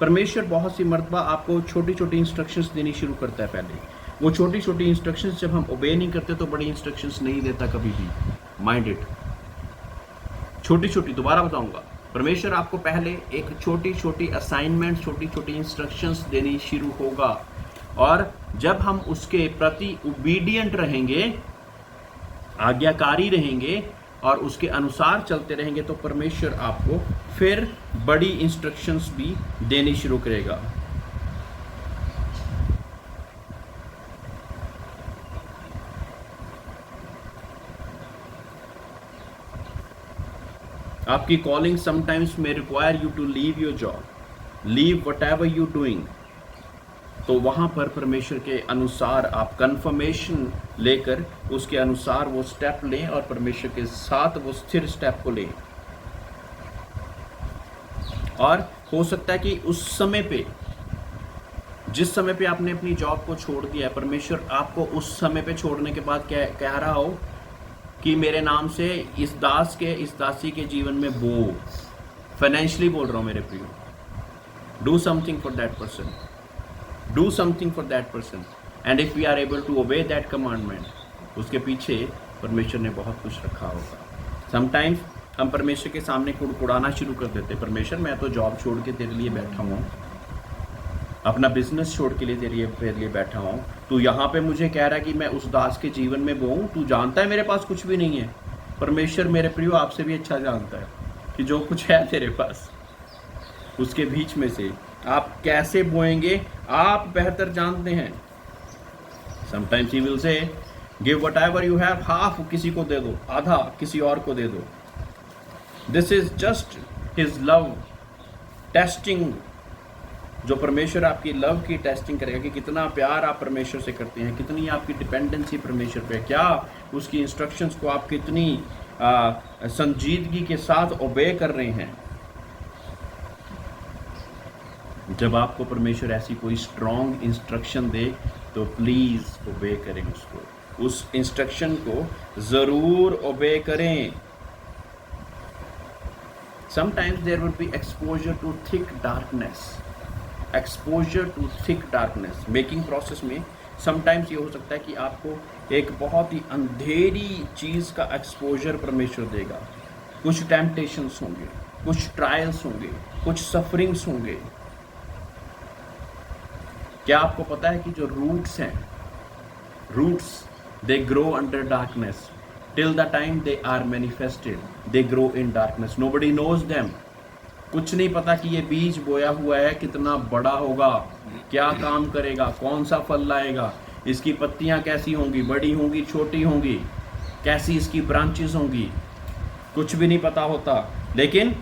परमेश्वर बहुत सी मर्तबा आपको छोटी छोटी इंस्ट्रक्शंस देनी शुरू करता है। पहले वो छोटी छोटी इंस्ट्रक्शंस जब हम ओबे नहीं करते तो बड़ी इंस्ट्रक्शंस नहीं देता कभी भी। माइंड इट, छोटी छोटी, दोबारा बताऊंगा, परमेश्वर आपको पहले एक छोटी छोटी असाइनमेंट, छोटी छोटी इंस्ट्रक्शंस देनी शुरू होगा, और जब हम उसके प्रति ओबीडिएंट रहेंगे, आज्ञाकारी रहेंगे और उसके अनुसार चलते रहेंगे, तो परमेश्वर आपको फिर बड़ी इंस्ट्रक्शंस भी देनी शुरू करेगा। आपकी calling sometimes may require you to leave your job, leave whatever you doing. तो वहाँ पर परमेश्वर के अनुसार आप कन्फर्मेशन लेकर उसके अनुसार वो स्टेप लें और परमेश्वर के साथ वो स्थिर स्टेप को लें। और हो सकता है कि उस समय पे, जिस समय पे आपने अपनी जॉब को छोड़ दिया है, परमेश्वर आपको उस समय पे छोड़ने के बाद कह रहा हो कि मेरे नाम से इस दास के, इस दासी के जीवन में बो, फाइनेंशियली बोल रहा हूँ मेरे प्रियो, do something for that person, do something for that person, and if we are able to obey that commandment, उसके पीछे परमेश्वर ने बहुत कुछ रखा होगा। समटाइम्स हम परमेश्वर के सामने कुड़कुड़ाना शुरू कर देते, परमेश्वर मैं तो जॉब छोड़ के तेरे लिए बैठा हूँ, अपना बिजनेस छोड़ के लिए तेरे लिए बैठा हूँ, तू यहाँ पे मुझे कह रहा है कि मैं उस दास के जीवन में बोऊं, तू जानता है मेरे पास कुछ भी नहीं है। परमेश्वर मेरे प्रियो आपसे भी अच्छा जानता है कि जो कुछ है तेरे पास, उसके बीच में से आप कैसे बोएंगे आप बेहतर जानते हैं। Sometimes he will say give whatever you have, half किसी को दे दो, आधा किसी और को दे दो। This is just his love testing, जो परमेश्वर आपकी लव की टेस्टिंग करेगा कि कितना प्यार आप परमेश्वर से करते हैं, कितनी आपकी डिपेंडेंसी परमेश्वर पे, क्या उसकी इंस्ट्रक्शंस को आप कितनी संजीदगी के साथ ओबे कर रहे हैं। जब आपको परमेश्वर ऐसी कोई स्ट्रॉन्ग इंस्ट्रक्शन दे तो प्लीज ओबे करें उसको, उस इंस्ट्रक्शन को जरूर ओबे करें। Sometimes there will be exposure to thick darkness, exposure to thick darkness. Making process में समटाइम्स ये हो सकता है कि आपको एक बहुत ही अंधेरी चीज़ का एक्सपोजर परमेश्वर देगा। कुछ टेम्पटेशंस होंगे, कुछ ट्रायल्स होंगे, कुछ सफरिंग्स होंगे। क्या आपको पता है कि जो रूट्स हैं, roots they grow under darkness till the time they are manifested, they grow in darkness, nobody knows them. कुछ नहीं पता कि ये बीज बोया हुआ है कितना बड़ा होगा, क्या काम करेगा, कौन सा फल लाएगा, इसकी पत्तियां कैसी होंगी, बड़ी होंगी, छोटी होंगी, कैसी इसकी ब्रांचेस होंगी, कुछ भी नहीं पता होता। लेकिन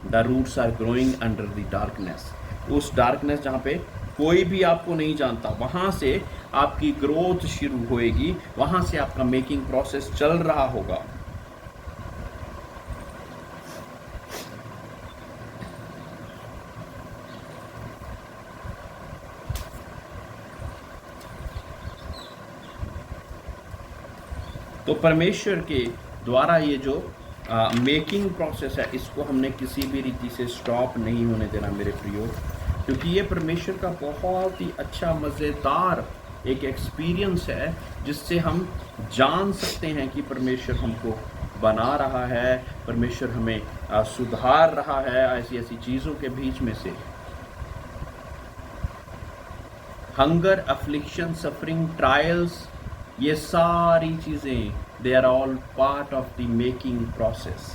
the roots are growing under the darkness, उस डार्कनेस जहाँ पे कोई भी आपको नहीं जानता, वहाँ से आपकी ग्रोथ शुरू होएगी, वहाँ से आपका मेकिंग प्रोसेस चल रहा होगा। तो परमेश्वर के द्वारा ये जो मेकिंग प्रोसेस है, इसको हमने किसी भी रीति से स्टॉप नहीं होने देना मेरे प्रियो, क्योंकि ये परमेश्वर का बहुत ही अच्छा मज़ेदार एक एक्सपीरियंस है, जिससे हम जान सकते हैं कि परमेश्वर हमको बना रहा है, परमेश्वर हमें सुधार रहा है ऐसी ऐसी चीज़ों के बीच में से। हंगर, अफ्लिक्शन, सफरिंग, ट्रायल्स, ये सारी चीज़ें they are all part of the making process.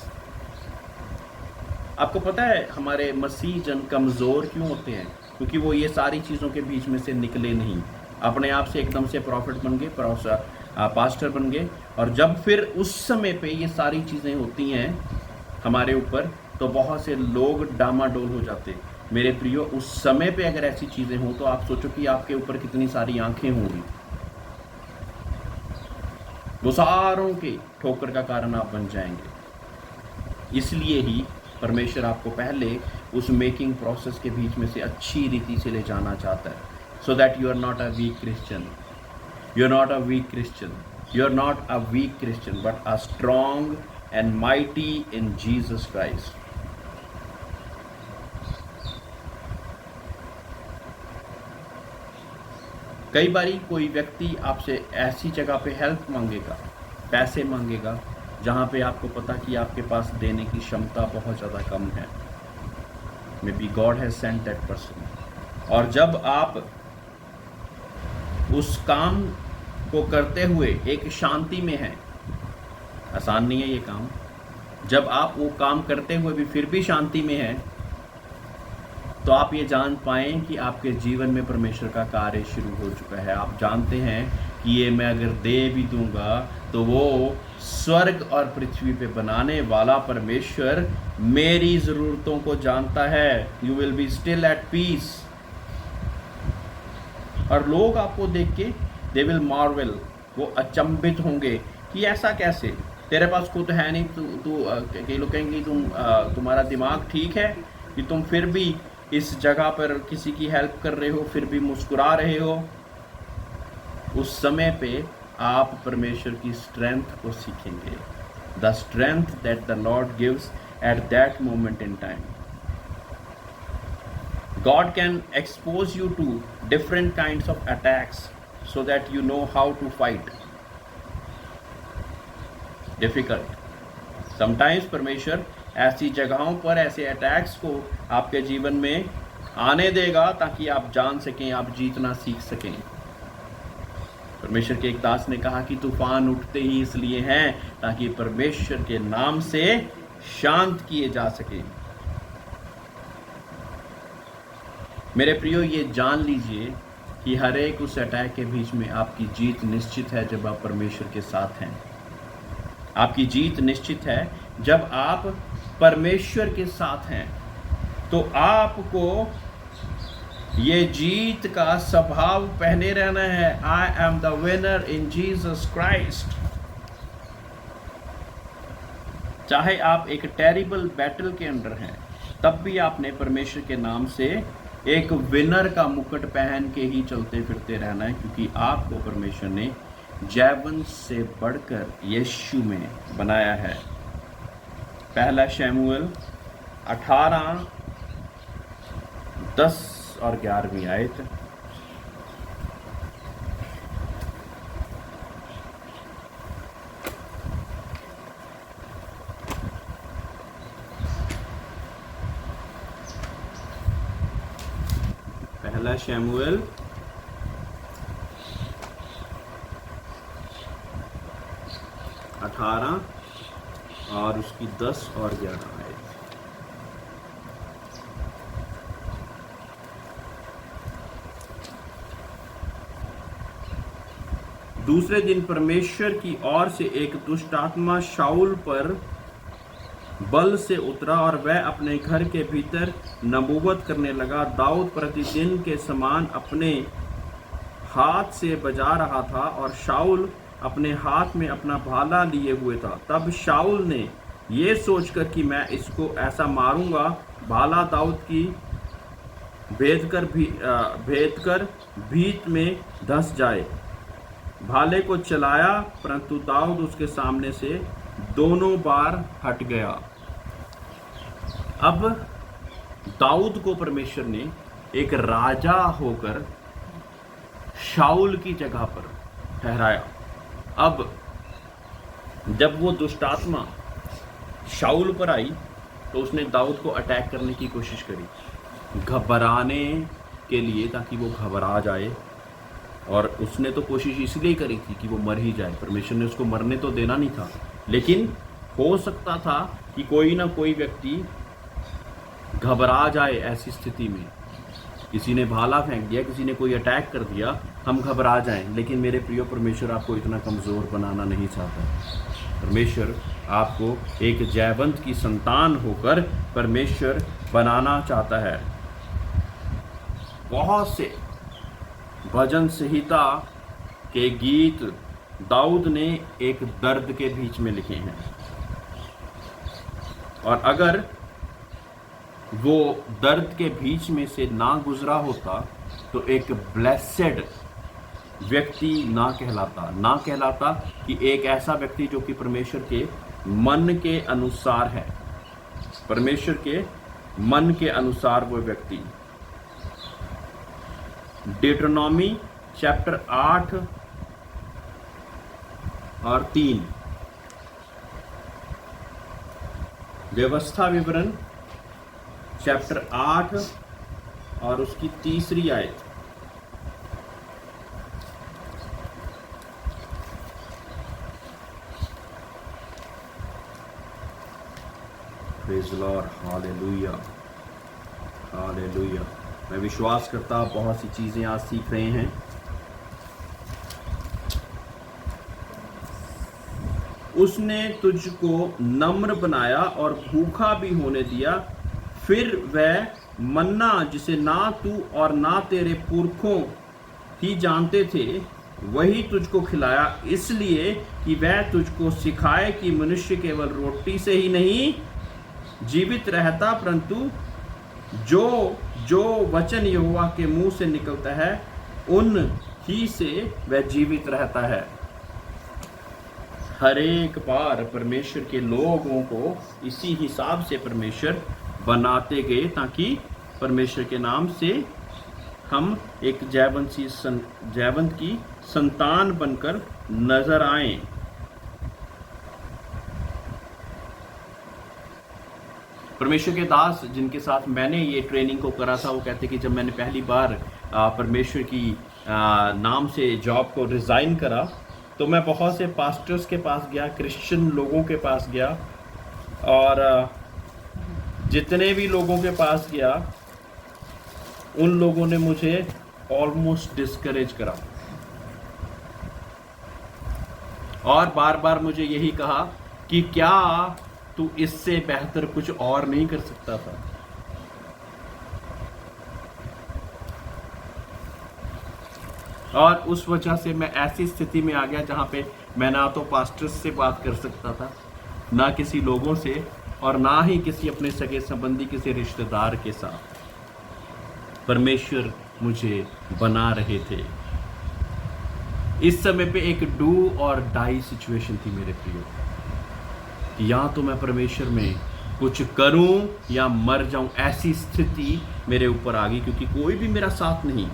आपको पता है हमारे मसीह जन कमज़ोर क्यों होते हैं? क्योंकि वो ये सारी चीज़ों के बीच में से निकले नहीं, अपने आप से एकदम से प्रॉफिट बन गए, पास्टर बन गए, और जब फिर उस समय पे ये सारी चीज़ें होती हैं हमारे ऊपर, तो बहुत से लोग डामाडोल हो जाते। मेरे प्रियो, उस समय पे अगर ऐसी चीज़ें हों तो आप सोचो कि आपके ऊपर कितनी सारी आंखें होंगी, वो सारों के ठोकर का कारण आप बन जाएंगे। इसलिए ही परमेश्वर आपको पहले उस मेकिंग प्रोसेस के बीच में से अच्छी रीति से ले जाना चाहता है, so that you are not a weak Christian, you are not a weak Christian, you are not a weak Christian but a strong and mighty in Jesus Christ. कई बारी कोई व्यक्ति आपसे ऐसी जगह पे हेल्प मांगेगा, पैसे मांगेगा, जहाँ पे आपको पता कि आपके पास देने की क्षमता बहुत ज़्यादा कम है। May be God has sent that person, और जब आप उस काम को करते हुए एक शांति में हैं, आसान नहीं है ये काम, जब आप वो काम करते हुए भी फिर भी शांति में हैं, तो आप ये जान पाएं कि आपके जीवन में परमेश्वर का कार्य शुरू हो चुका है। आप जानते हैं कि ये मैं अगर दे भी दूंगा तो वो स्वर्ग और पृथ्वी पे बनाने वाला परमेश्वर मेरी ज़रूरतों को जानता है। You will be still at peace. और लोग आपको देख के दे विल मार्वेल, वो अचंभित होंगे कि ऐसा कैसे, तेरे पास खुद है नहीं, तू कई लोग कहेंगे तुम्हारा दिमाग ठीक है कि तुम फिर भी इस जगह पर किसी की हेल्प कर रहे हो, फिर भी मुस्कुरा रहे हो। उस समय पे आप परमेश्वर की स्ट्रेंथ को सीखेंगे, the strength that the Lord gives at that moment in time. God can expose you to different kinds of attacks so that you know how to fight. Difficult. Sometimes परमेश्वर ऐसी जगहों पर ऐसे अटैक्स को आपके जीवन में आने देगा ताकि आप जान सकें, आप जीतना सीख सकें। परमेश्वर के एक दास ने कहा कि तूफान उठते ही इसलिए हैं ताकि परमेश्वर के नाम से शांत किए जा सके। मेरे प्रियो, ये जान लीजिए कि हर एक उस अटैक के बीच में आपकी जीत निश्चित है जब आप परमेश्वर के साथ हैं। आपकी जीत निश्चित है जब आप परमेश्वर के साथ हैं। तो आपको ये जीत का स्वभाव पहने रहना है। I am the winner in Jesus Christ. चाहे आप एक टेरिबल बैटल के अंदर हैं, तब भी आपने परमेश्वर के नाम से एक विनर का मुकुट पहन के ही चलते फिरते रहना है, क्योंकि आपको परमेश्वर ने जयवंत से बढ़कर यीशु में बनाया है। पहला शमूएल 18 10 और 11वीं आयत। पहला शमूएल 18 और उसकी 10 और 11 आयत। दूसरे दिन परमेश्वर की ओर से एक दुष्ट आत्मा शाऊल पर बल से उतरा और वह अपने घर के भीतर नबूवत करने लगा। दाऊद प्रतिदिन के समान अपने हाथ से बजा रहा था और शाऊल अपने हाथ में अपना भाला लिए हुए था। तब शाऊल ने ये सोचकर कि मैं इसको ऐसा मारूंगा, भाला दाऊद की भेदकर भीत में धंस जाए, भाले को चलाया, परंतु दाऊद उसके सामने से दोनों बार हट गया। अब दाऊद को परमेश्वर ने एक राजा होकर शाऊल की जगह पर ठहराया। अब जब वो दुष्ट आत्मा शाऊल पर आई तो उसने दाऊद को अटैक करने की कोशिश करी, घबराने के लिए, ताकि वो घबरा जाए। और उसने तो कोशिश इसलिए करी थी कि वो मर ही जाए। परमेश्वर ने उसको मरने तो देना नहीं था, लेकिन हो सकता था कि कोई ना कोई व्यक्ति घबरा जाए ऐसी स्थिति में। किसी ने भाला फेंक दिया, किसी ने कोई अटैक कर दिया, हम घबरा जाएं। लेकिन मेरे प्रिय, परमेश्वर आपको इतना कमज़ोर बनाना नहीं चाहता। परमेश्वर आपको एक जयवंत की संतान होकर परमेश्वर बनाना चाहता है। बहुत से भजन संहिता के गीत दाऊद ने एक दर्द के बीच में लिखे हैं, और अगर वो दर्द के बीच में से ना गुजरा होता तो एक ब्लेसेड व्यक्ति ना कहलाता कि एक ऐसा व्यक्ति जो कि परमेश्वर के मन के अनुसार है, परमेश्वर के मन के अनुसार वो व्यक्ति। डिट्रोनॉमी चैप्टर 8 और 3, व्यवस्था विवरण चैप्टर 8 और उसकी 3री आयत। Praise the Lord, hallelujah, hallelujah. मैं विश्वास करता बहुत सी चीज़ें आज सीख रहे हैं। उसने तुझको नम्र बनाया और भूखा भी होने दिया, फिर वह मन्ना जिसे ना तू और ना तेरे पुरखों ही जानते थे वही तुझको खिलाया, इसलिए कि वह तुझको सिखाए कि मनुष्य केवल रोटी से ही नहीं जीवित रहता, परंतु जो वचन यहोवा के मुंह से निकलता है उन ही से वह जीवित रहता है। हर एक बार परमेश्वर के लोगों को इसी हिसाब से परमेश्वर बनाते गए, ताकि परमेश्वर के नाम से हम एक जयवंत की संतान बनकर नजर आएं। परमेश्वर के दास जिनके साथ मैंने ये ट्रेनिंग को करा था, वो कहते कि जब मैंने पहली बार परमेश्वर की नाम से जॉब को रिज़ाइन करा, तो मैं बहुत से पास्टर्स के पास गया, क्रिश्चियन लोगों के पास गया, और जितने भी लोगों के पास गया उन लोगों ने मुझे ऑलमोस्ट डिस्करेज करा और बार बार मुझे यही कहा कि क्या तू इससे बेहतर कुछ और नहीं कर सकता था। और उस वजह से मैं ऐसी स्थिति में आ गया जहां पे मैं ना तो पास्टर्स से बात कर सकता था, ना किसी लोगों से, और ना ही किसी अपने सगे संबंधी, किसी रिश्तेदार के साथ। परमेश्वर मुझे बना रहे थे। इस समय पे एक डू और डाई सिचुएशन थी मेरे प्रियो, या तो मैं परमेश्वर में कुछ करूं या मर जाऊं, ऐसी स्थिति मेरे ऊपर आ गई, क्योंकि कोई भी मेरा साथ नहीं।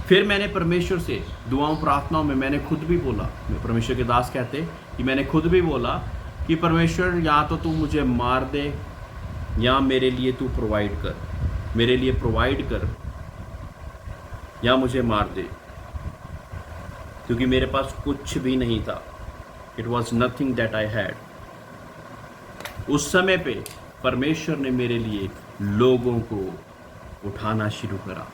फिर मैंने परमेश्वर से दुआओं प्रार्थनाओं में मैंने खुद भी बोला, परमेश्वर के दास कहते कि मैंने खुद भी बोला कि परमेश्वर या तो तू मुझे मार दे या मेरे लिए तू प्रोवाइड कर, मेरे लिए प्रोवाइड कर या मुझे मार दे, क्योंकि मेरे पास कुछ भी नहीं था। It was nothing that I had. उस समय पे परमेश्वर ने मेरे लिए लोगों को उठाना शुरू करा।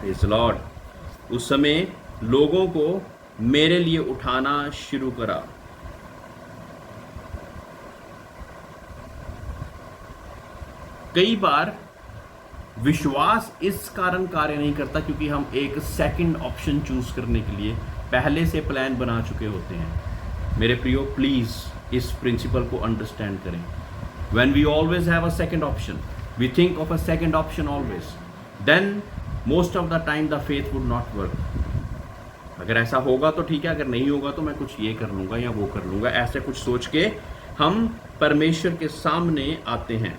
Praise Lord. उस समय लोगों को मेरे लिए उठाना शुरू करा। कई बार विश्वास इस कारण कार्य नहीं करता क्योंकि हम एक सेकंड ऑप्शन चूज करने के लिए पहले से प्लान बना चुके होते हैं। मेरे प्रियो, प्लीज इस प्रिंसिपल को अंडरस्टैंड करें। When we always have a second option, we think of a second option always, then most of the time the faith would not work. अगर ऐसा होगा तो ठीक है, अगर नहीं होगा तो मैं कुछ ये कर लूंगा या वो कर लूंगा, ऐसे कुछ सोच के हम परमेश्वर के सामने आते हैं।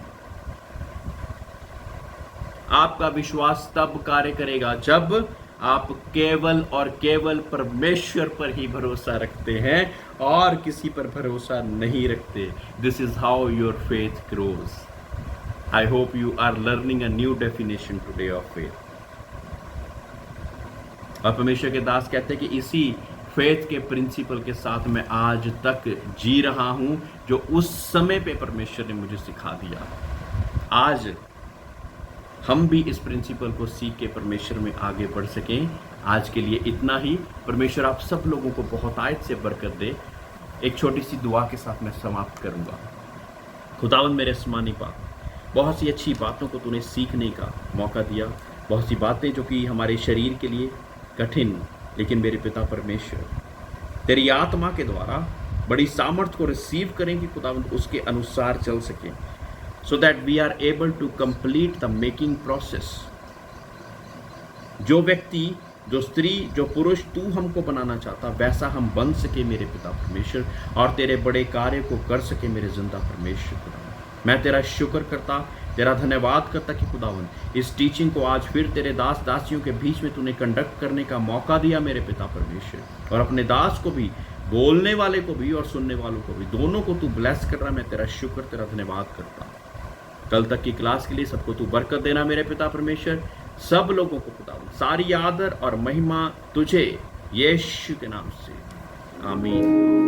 आपका विश्वास तब कार्य करेगा जब आप केवल और केवल परमेश्वर पर ही भरोसा रखते हैं और किसी पर भरोसा नहीं रखते। This is how your faith grows. I hope you are learning a new definition today of faith. और परमेश्वर के दास कहते हैं कि इसी फेथ के प्रिंसिपल के साथ मैं आज तक जी रहा हूं, जो उस समय पे परमेश्वर ने मुझे सिखा दिया। आज हम भी इस प्रिंसिपल को सीख के परमेश्वर में आगे बढ़ सकें। आज के लिए इतना ही। परमेश्वर आप सब लोगों को बहुत आयत से बरकत दे। एक छोटी सी दुआ के साथ मैं समाप्त करूंगा। खुदावंद मेरे आसमानी पाक, बहुत सी अच्छी बातों को तूने सीखने का मौका दिया, बहुत सी बातें जो कि हमारे शरीर के लिए कठिन, लेकिन मेरे पिता परमेश्वर तेरी आत्मा के द्वारा बड़ी सामर्थ्य को रिसीव करें कि खुदावंद उसके अनुसार चल सकें, so that we are able to complete the making process। जो व्यक्ति, जो स्त्री, जो पुरुष तू हमको बनाना चाहता, वैसा हम बन सके मेरे पिता परमेश्वर, और तेरे बड़े कार्य को कर सके मेरे जिंदा परमेश्वर खुदावंद। मैं तेरा शुक्र करता, तेरा धन्यवाद करता कि खुदावंद इस टीचिंग को आज फिर तेरे दास दासियों के बीच में तूने कंडक्ट करने का मौका दिया मेरे पिता परमेश्वर, और अपने दास को भी, बोलने वाले को भी और सुनने वालों को भी, दोनों को तू ब्लेस कर रहा। मैं तेरा शुक्र, तेरा धन्यवाद करता। कल तक की क्लास के लिए सबको तू बरकत देना मेरे पिता परमेश्वर। सब लोगों को खुदावंद सारी आदर और महिमा तुझे, यीशु के नाम से, आमीन।